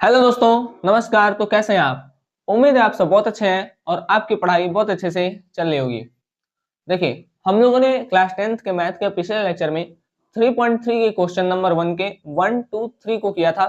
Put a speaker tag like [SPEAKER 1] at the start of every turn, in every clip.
[SPEAKER 1] Hello दोस्तों, नमस्कार। तो कैसे हैं आप? उम्मीद है आप सब बहुत अच्छे हैं और आपकी पढ़ाई बहुत अच्छे से चल रही होगी। देखिए, हम लोगों ने क्लास 10th के मैथ के पिछले लेक्चर में 3.3 के क्वेश्चन नंबर 1 के 1 2 3 को किया था।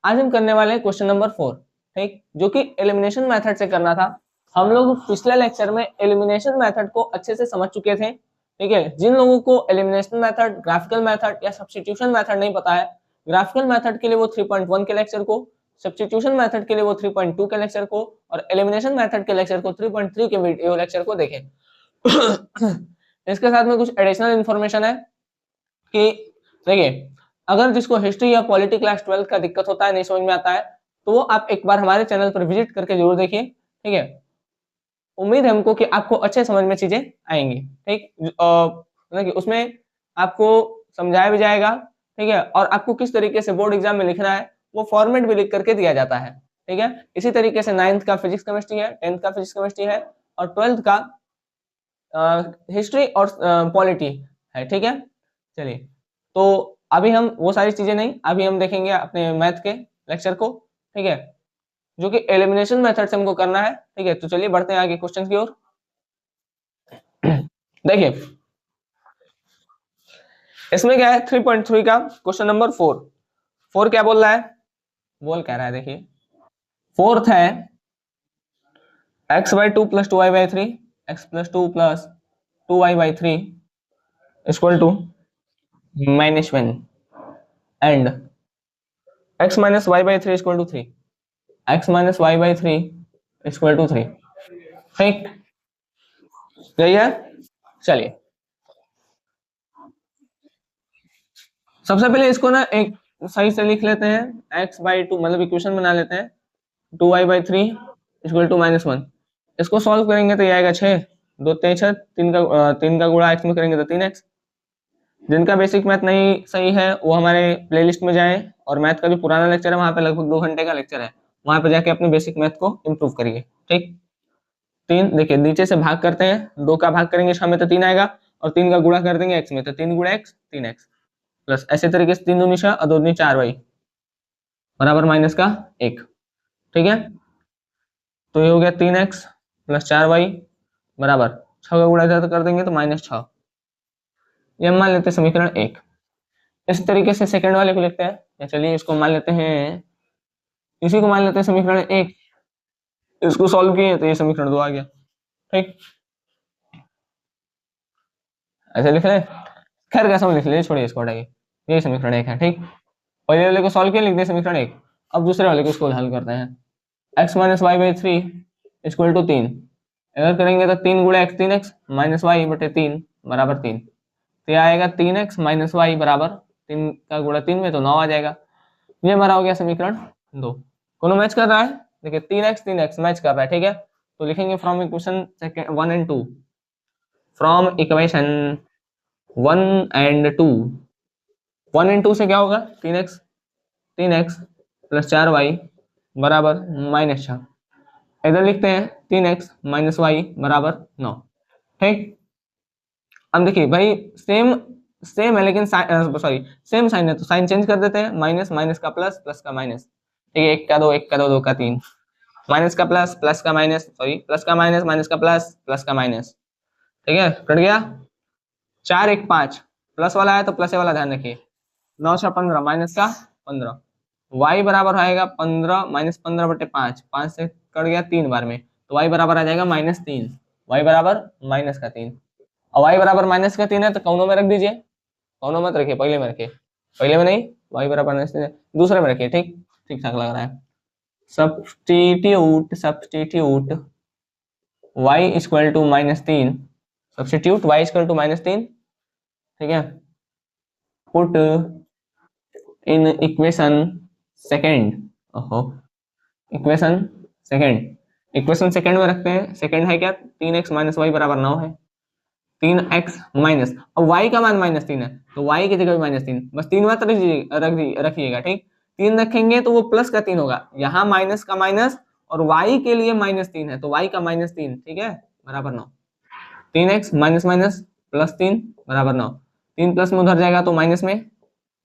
[SPEAKER 1] आज हम करने वाले हैं क्वेश्चन नंबर 4, ठीक, जो कि एलिमिनेशन मेथड से करना था। हम लोग पिछले लेक्चर में एलिमिनेशन मेथड को अच्छे से समझ चुके थे। ठीक है, जिन लोगों को एलिमिनेशन मेथड, ग्राफिकल मेथड या सब्स्टिट्यूशन मेथड नहीं पता है, ग्राफिकल मेथड के लिए वो 3.1 के लेक्चर को, सब्स्टिट्यूशन मेथड के लिए वो 3.2 के लेक्चर को और एलिमिनेशन मेथड के लेक्चर को 3.3 के वीडियो लेक्चर को देखें। इसके साथ में कुछ एडिशनल इंफॉर्मेशन है कि देखिए, अगर जिसको हिस्ट्री या पॉलिटी क्लास 12 का दिक्कत होता है, नहीं समझ में आता है, तो वो आप एक बार हमारे चैनल पर विजिट करके जरूर देखिए। ठीक है, उम्मीद है हमको कि आपको अच्छे समझ में चीजें आएंगी। ठीक, देखिए उसमें आपको समझाया भी जाएगा। ठीक है, और आपको किस तरीके से बोर्ड एग्जाम में लिखना है वो फॉर्मेट भी लिख करके दिया जाता है। ठीक है, इसी तरीके से 9th का फिजिक्स केमिस्ट्री है, 10th का फिजिक्स केमिस्ट्री है और 12th का हिस्ट्री और पॉलिटी है। ठीक है, चलिए, तो अभी हम वो सारी चीजें नहीं, अभी हम देखेंगे अपने मैथ के लेक्चर को। ठीक है, जो कि एलिमिनेशन मेथड से हमको करना है। ठीक है, तो चलिए बढ़ते हैं आगे क्वेश्चन की ओर। देखिए, इसमें क्या है, 3.3 का क्वेश्चन नंबर 4 क्या बोल रहा है, बोल कह रहा है, देखिए फोर्थ है x/2 + 2y/3, x+2 + 2y/3 equal to -1 and x - y/3 equal to 3, x - y/3 equal to 3। ठीक, यही है। चलिए, सबसे पहले इसको ना एक सही से लिख लेते हैं। x/2 मतलब इक्वेशन बना लेते हैं, 2y/3 इक्वल टू -1। इसको सॉल्व करेंगे तो ये आएगा 6, 2 3 6, 3 का गुणा x में करेंगे तो 3x। जिनका बेसिक मैथ नहीं सही है वो हमारे प्लेलिस्ट में जाएं और मैथ का जो पुराना लेक्चर है वहां पे लगभग 2 घंटे का लेक्चर है, वहां पे जाके अपने बेसिक मैथ को इम्प्रूव करिए। ठीक, 3 देखिए नीचे से भाग करते हैं, 2 का भाग करेंगे 6 में तो 3 आएगा और 3 का गुणा कर देंगे x में तो 3 गुणा x 3x प्लस ऐसे तरीके से 3 दूनी 6 और 2 दूनी 4y बराबर -1। ठीक है, तो ये हो गया 3x प्लस 4y बराबर 6 का गुणा इधर कर देंगे तो -6। ये हम मान लेते हैं समीकरण 1। इस तरीके से सेकंड वाले को लिखते हैं, या चलिए इसको मान लेते हैं, इसी को मान लेते हैं समीकरण 1। इसको सॉल्व किए तो ये समीकरण 2 आ गया। ठीक, ऐसे लिख ले, खैर कैसा लिख ले, छोड़िए इसको, हटाइए। ये समीकरण 1 है। ठीक, पहले वाले को सॉल्व किया, लिख दिया समीकरण 1। अब दूसरे वाले को इसको हल करते हैं। x - y/3 इक्वल टू 3, अगर करेंगे तो 3 गुणा x 3x माइनस वाई बटे 3 बराबर 3। तो यह आएगा 3x माइनस वाई बराबर 3 का गुणा 3 में तो 9 आ जाएगा। ये हमारा हो गया समीकरण 2। कोनो मैच कर रहा है, देखिए 3x मैच कर रहा है। ठीक है, तो लिखेंगे from equation 1 and 2, from equation 1 and 2। 1 and 2 से क्या होगा, 3x प्लस 4y बराबर -6। इधर लिखते हैं 3x माइनस वाई बराबर 9। ठीक, अब देखिए भाई सेम सेम है लेकिन सॉरी सेम साइन है तो साइन चेंज कर देते हैं। माइनस माइनस का प्लस, प्लस का माइनस। ठीक है, 1 का 2, 1 का 2, 2 का 3, माइनस का प्लस, प्लस का माइनस, सॉरी प्लस का माइनस, माइनस का प्लस, प्लस का माइनस। ठीक है, कट गया। 4 1 5, प्लस वाला है तो प्लस वाला ध्यान रखिए। 9 6 15, माइनस का 15। y बराबर आएगा 15 -15/5, 5 से कट गया 3 बार में, तो y बराबर आ जाएगा -3। y बराबर -3। और y बराबर -3 है तो कौनों में रख दीजिए, कौनों मत रखिए, पहले में रखिए, पहले में नहीं, y बराबर -3 है, दूसरे में रखिए। ठीक, ठीक ठाक लग रहा है। Substitute substitute y equal to -3, substitute y equal to -3। ठीक है, पुट इन इक्वेशन सेकेंड, ओहो, इक्वेशन सेकेंड, इक्वेशन सेकेंड में रखते हैं। सेकेंड है क्या, 3x माइनस वाई बराबर 9 है। 3x माइनस, अब y का मान -3 है तो y की जगह -3, बस 3 मत रखिएगा। ठीक, 3 रखेंगे तो वो प्लस का 3 होगा, यहाँ माइनस का माइनस और y के लिए -3 है तो y का -3। ठीक है, बराबर 9। 3x माइनस माइनस प्लस 3 बराबर 9। 3 प्लस में उधर जाएगा तो माइनस में,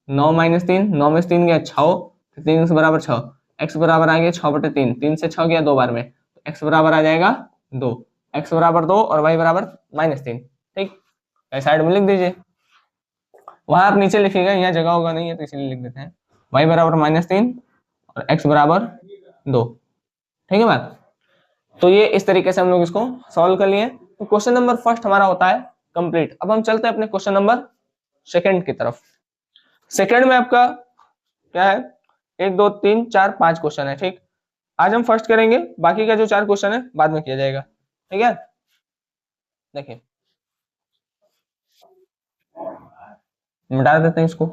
[SPEAKER 1] 9 - 3, 9 में से 3 गया 6, 3 बराबर 6। x बराबर आ गया 6/3, 3 से 6 गया 2 बार में, तो x बराबर आ जाएगा 2, x बराबर 2 और y बराबर -3। ठीक, साइड में लिख दीजिए, वहां आप नीचे लिखिएगा, यहाँ जगह होगा नहीं है तो इसलिए लिख देते हैं, y बराबर -3 और x बराबर 2। ठीक है बात। तो ये इस तरीके से हम लोग इसको सॉल्व कर लिए। तो क्वेश्चन नंबर फर्स्ट हमारा होता है कंप्लीट। अब हम चलते हैं अपने क्वेश्चन नंबर सेकंड की तरफ। सेकंड में आपका क्या है, 1 2 3 4 5 क्वेश्चन है। ठीक, आज हम फर्स्ट करेंगे, बाकी का जो 4 क्वेश्चन है बाद में किया जाएगा। ठीक है, देखिए मिटा देते हैं इसको।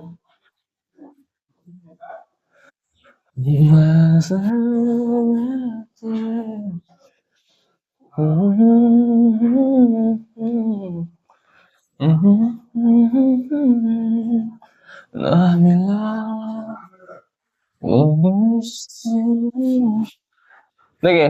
[SPEAKER 1] देखिए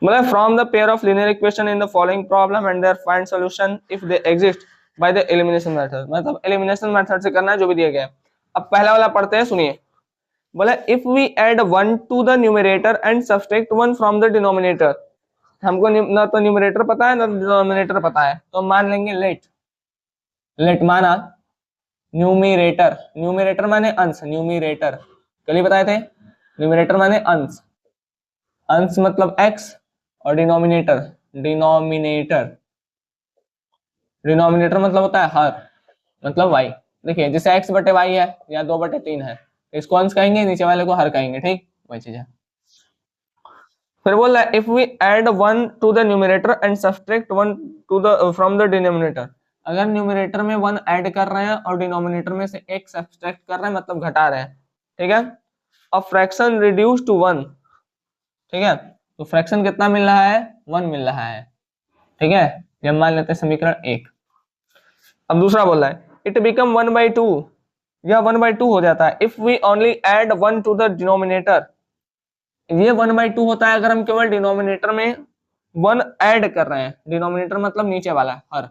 [SPEAKER 1] मतलब from the pair of linear equation in the following problem and there find solution if they exist by the elimination method, मतलब एलिमिनेशन मेथड से करना है जो भी दिया गया है। अब पहला वाला पढ़ते हैं, सुनिए। बोले if we add 1 to the numerator and subtract 1 from the denominator, हमको ना तो न्यूमरेटर पता है ना डिनोमिनेटर पता है, तो मान लेंगे लेट। लेट माना न्यूमरेटर, न्यूमरेटर माने अंश, न्यूमरेटर कल ही बताए थे, न्यूमरेटर माने अंश, अंश मतलब x, और डिनोमिनेटर, डिनोमिनेटर डिनोमिनेटर मतलब होता है हर, मतलब y। देखिए जैसे x बटे y है या 2/3 है, इसको अंश कहेंगे, नीचे वाले को हर कहेंगे। ठीक, वही चीज है। फिर बोल रहा है if we add 1 to the numerator and subtract 1 to the from the denominator, अगर न्यूमरेटर में 1 ऐड कर रहे हैं और डिनोमिनेटर में से एक सब्ट्रैक्ट कर रहे हैं, मतलब घटा रहे हैं। ठीक है, अ फ्रैक्शन रिड्यूस टू 1। ठीक है, तो फ्रैक्शन कितना मिल रहा है, 1 मिल रहा है। ठीक है, ये मान लेते हैं समीकरण 1। अब दूसरा बोल रहा है इट बिकम 1/2, यह 1/2 हो जाता है if we only add 1 to the denominator. ये 1/2 होता है अगर हम केवल डिनोमिनेटर में 1 ऐड कर रहे हैं, डिनोमिनेटर मतलब नीचे वाला हर,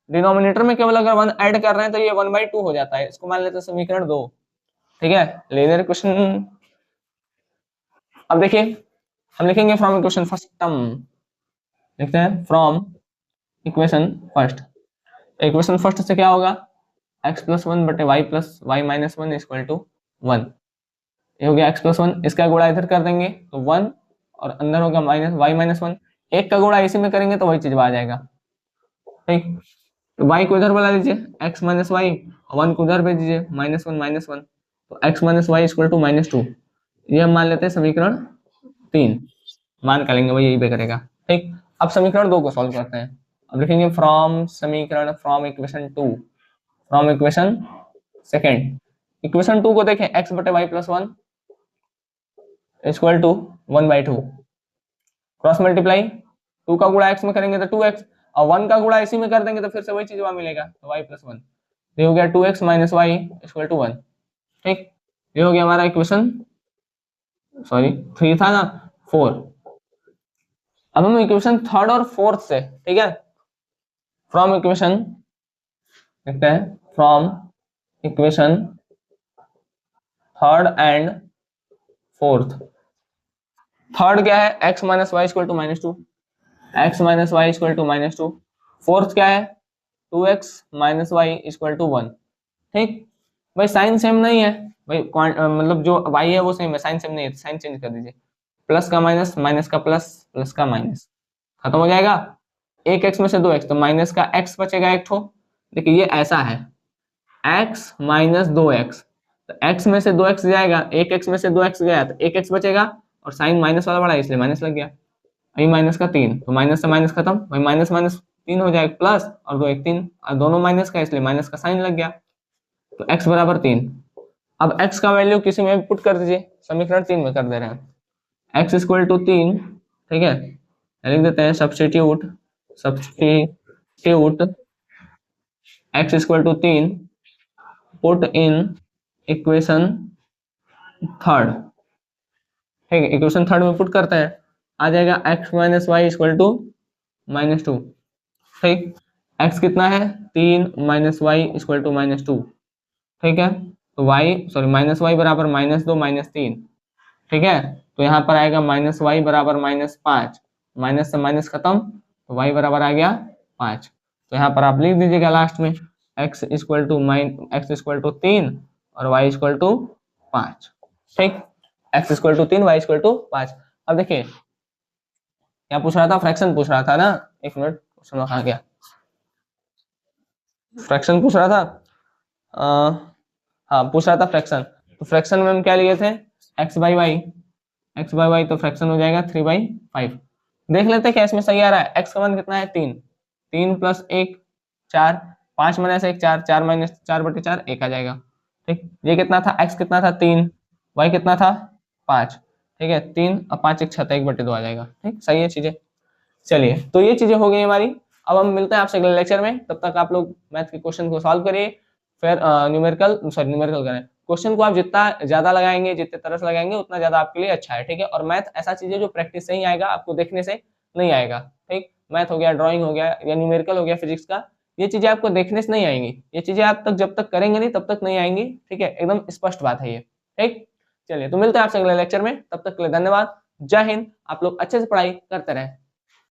[SPEAKER 1] डिनोमिनेटर में केवल अगर 1 ऐड कर रहे हैं तो ये 1/2 हो जाता है। इसको मान लेते हैं समीकरण 2। ठीक है, लीनियर इक्वेशन। अब देखिए हम लिखेंगे फ्रॉम इक्वेशन फर्स्ट टर्म, लिखते हैं from equation first. Equation first से क्या होगा, x + 1 बटे y + y - 1 = 1। ये हो गया x + 1, इसका गुणा इधर कर देंगे तो 1, और अंदर होगा y - 1, एक का गुणा इसी में करेंगे तो वही चीज आ जाएगा। ठीक, तो y को इधर बुला लीजिए x - y, 1 को उधर भेज दीजिए -1 - 1, तो x - y = -2। ये हम मान लेते हैं समीकरण 3, मान कर लेंगे वही यही पे करेगा। ठीक, अब समीकरण 2 को सॉल्व करते हैं। अब लिखेंगे फ्रॉम समीकरण, from equation 2, from equation second. Equation 2 को देखें x बटे y + 1 = 1/2, क्रॉस मल्टीप्लाई, 2 का गुणा x में करेंगे तो 2x, और 1 का गुणा इसी में कर देंगे तो फिर से वही चीज वहां मिलेगा, तो y + 1। ये हो गया 2x - y = 1। ठीक, ये हो गया हमारा इक्वेशन, सॉरी 3 था ना, 4। अब हम इक्वेशन थर्ड और फोर्थ से, ठीक है, फ्रॉम इक्वेशन लिखते हैं, from equation third and fourth. Third क्या है, x - y = -2, x - y = -2। Fourth क्या है, 2x - y = 1। ठीक, भाई साइन सेम नहीं है भाई, मतलब जो y है वो सेम है, साइन सेम नहीं है, साइन चेंज कर दीजिए, प्लस का माइनस, माइनस का प्लस, प्लस का माइनस, खत्म हो जाएगा। एक x में से 2x, तो माइनस का x बचेगा एक ठो। देखिए ये ऐसा है, x - 2x, तो x में से 2x जाएगा, एक x में से 2x गया तो एक x बचेगा, और साइन माइनस वाला बड़ा है इसलिए माइनस लग गया, वही माइनस का 3, तो माइनस से माइनस खत्म, वही माइनस माइनस 3 हो जाएगा प्लस, और 2 1 3, और दोनों माइनस का इसलिए माइनस का साइन लग गया, तो x बराबर 3। अब x का वैल्यू किसी में पुट कर दीजिए, समीकरण 3 में कर दे रहे हैं, x = 3। ठीक है, लिख देते हैं substitute, substitute x = 3, put in equation third. ठीक है, इक्वेशन थर्ड में पुट करते हैं, आ जाएगा x - y = -2। ठीक, x कितना है 3, - y = -2। ठीक है, तो -y बराबर -2 -3, ठीक है। तो यहाँ पर आएगा -y बराबर -5, माइनस से माइनस खत्म, तो y बराबर आ गया 5। तो यहाँ पर आप लिख दीजिएगा लास्ट में x इक्वल टू 3 और y इक्वल टू 5, ठीक। x equal to 3, y equal to 5। अब देखिए क्या पूछ रहा था, फ्रैक्शन पूछ रहा था ना, एक मिनट क्वेश्चन कहाँ गया, फ्रैक्शन पूछ रहा था, हाँ पूछ रहा था फ्रैक्शन। तो फ्रैक्शन में हम क्या लिए थे, x बाई वाई, तो फ्रैक्शन हो जाएगा 3/5। देख लेते हैं क्या इसमें सही आ रहा है। x का मान कितना है 3, 3 प्लस 1 4, 5 माइनस 1 4, 4 माइनस 4/4 1 आ जाएगा, ठीक। ये कितना था, x कितना था 3, y कितना था 5, ठीक है। 3 और 5 1 6 1/2 आ जाएगा, ठीक। सही है चीजें। चलिए तो ये चीजें हो गई हमारी। अब हम मिलते हैं आपसे अगले लेक्चर में, तब तक आप लोग मैथ के क्वेश्चन को सॉल्व करिए, फिर न्यूमेरिकल करें। क्वेश्चन को आप जितना ज्यादा लगाएंगे, जितने तरह से लगाएंगे, उतना ज्यादा आपके लिए अच्छा है, ठीक है। और मैथ ऐसा चीज है जो प्रैक्टिस से ही आएगा, आपको देखने से नहीं आएगा, ठीक। मैथ हो गया, ड्राइंग हो गया, या न्यूमेरिकल हो गया फिजिक्स का, ये चीजें आपको देखने से नहीं आएंगी, ये चीजें आप तक जब तक करेंगे नहीं तब तक नहीं आएंगी, ठीक है। एकदम स्पष्ट बात है ये, ठीक। चलिए तो मिलते हैं आपसे अगले लेक्चर में, तब तक के लिए धन्यवाद। जय हिंद। आप लोग अच्छे से पढ़ाई करते रहें।